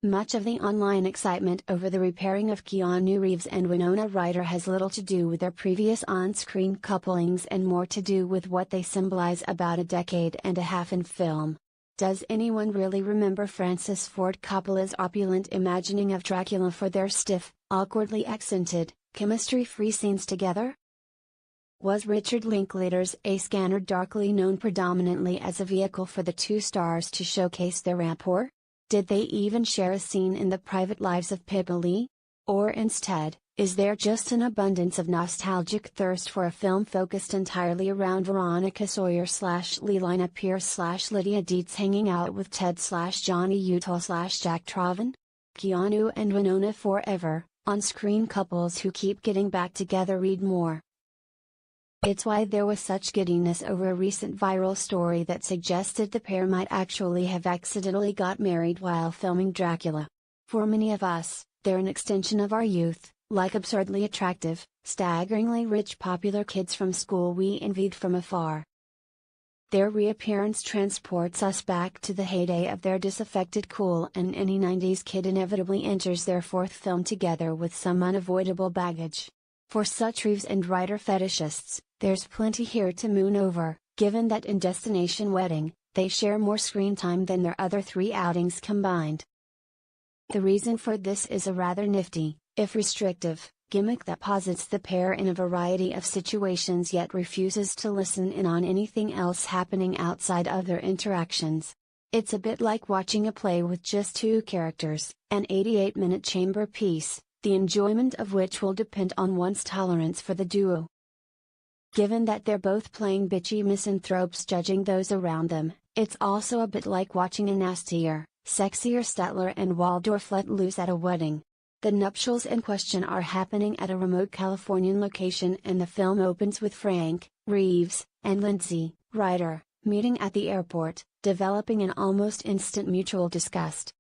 Much of the online excitement over the repairing of Keanu Reeves and Winona Ryder has little to do with their previous on-screen couplings and more to do with what they symbolize about a decade and a half in film. Does anyone really remember Francis Ford Coppola's opulent imagining of Dracula for their stiff, awkwardly accented, chemistry-free scenes together? Was Richard Linklater's A Scanner Darkly known predominantly as a vehicle for the two stars to showcase their rapport? Did they even share a scene in the private lives of Pippa Lee? Or instead, is there just an abundance of nostalgic thirst for a film focused entirely around Veronica Sawyer / Lelina Pierce / Lydia Deetz hanging out with Ted / Johnny Utah / Jack Traven? Keanu and Winona forever, on-screen couples who keep getting back together. Read more. It's why there was such giddiness over a recent viral story that suggested the pair might actually have accidentally got married while filming Dracula. For many of us, they're an extension of our youth, like absurdly attractive, staggeringly rich popular kids from school we envied from afar. Their reappearance transports us back to the heyday of their disaffected cool, and any 90s kid inevitably enters their fourth film together with some unavoidable baggage. For such Reeves and Ryder fetishists, there's plenty here to moon over, given that in Destination Wedding, they share more screen time than their other three outings combined. The reason for this is a rather nifty, if restrictive, gimmick that posits the pair in a variety of situations yet refuses to listen in on anything else happening outside of their interactions. It's a bit like watching a play with just two characters, an 88-minute chamber piece, the enjoyment of which will depend on one's tolerance for the duo. Given that they're both playing bitchy misanthropes judging those around them, it's also a bit like watching a nastier, sexier Statler and Waldorf let loose at a wedding. The nuptials in question are happening at a remote Californian location, and the film opens with Frank, Reeves, and Lindsay, Ryder, meeting at the airport, developing an almost instant mutual disgust.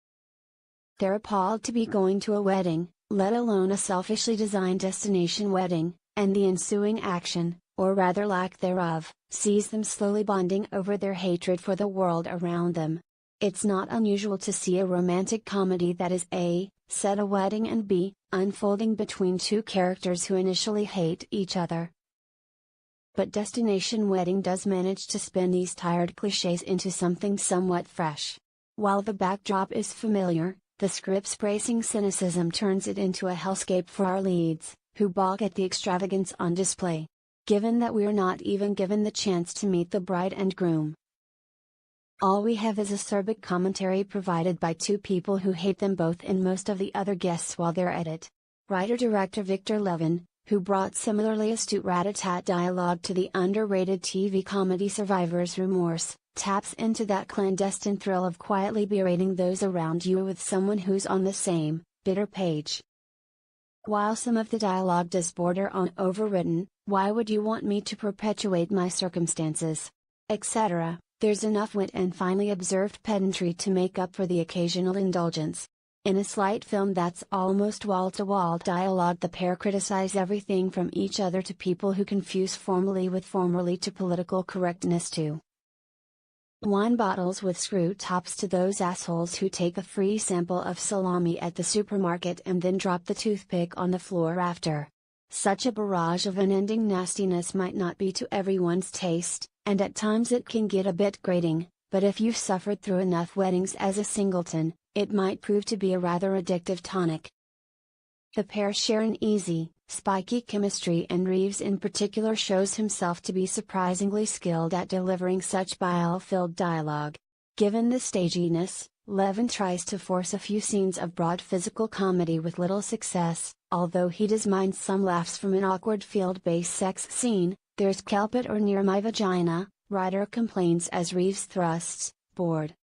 They're appalled to be going to a wedding, let alone a selfishly designed destination wedding, and the ensuing action, or rather lack thereof, sees them slowly bonding over their hatred for the world around them. It's not unusual to see a romantic comedy that is A, set a wedding, and B, unfolding between two characters who initially hate each other. But Destination Wedding does manage to spin these tired cliches into something somewhat fresh. While the backdrop is familiar, the script's bracing cynicism turns it into a hellscape for our leads, who balk at the extravagance on display. Given that we're not even given the chance to meet the bride and groom. All we have is acerbic commentary provided by two people who hate them both and most of the other guests while they're at it. Writer-director Victor Levin, who brought similarly astute rat-a-tat dialogue to the underrated TV comedy Survivor's Remorse, taps into that clandestine thrill of quietly berating those around you with someone who's on the same, bitter page. While some of the dialogue does border on overwritten, "Why would you want me to perpetuate my circumstances?" etc., there's enough wit and finely observed pedantry to make up for the occasional indulgence. In a slight film that's almost wall-to-wall dialogue, the pair criticize everything from each other to people who confuse formally with formerly to political correctness to wine bottles with screw tops to those assholes who take a free sample of salami at the supermarket and then drop the toothpick on the floor after. Such a barrage of unending nastiness might not be to everyone's taste, and at times it can get a bit grating, but if you've suffered through enough weddings as a singleton, it might prove to be a rather addictive tonic. The pair share an easy, spiky chemistry, and Reeves in particular shows himself to be surprisingly skilled at delivering such bile-filled dialogue. Given the staginess, Levin tries to force a few scenes of broad physical comedy with little success, although he does mind some laughs from an awkward field-based sex scene. "There's kelp at or near my vagina," Ryder complains as Reeves thrusts, bored.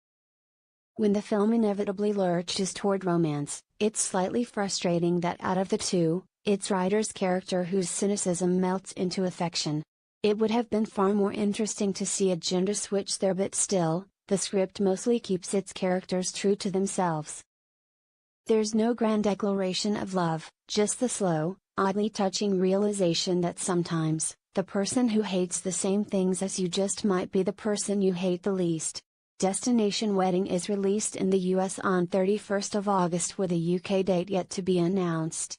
When the film inevitably lurches toward romance, it's slightly frustrating that out of the two, it's Ryder's character whose cynicism melts into affection. It would have been far more interesting to see a gender switch there, but still, the script mostly keeps its characters true to themselves. There's no grand declaration of love, just the slow, oddly touching realization that sometimes, the person who hates the same things as you just might be the person you hate the least. Destination Wedding is released in the US on 31st of August with a UK date yet to be announced.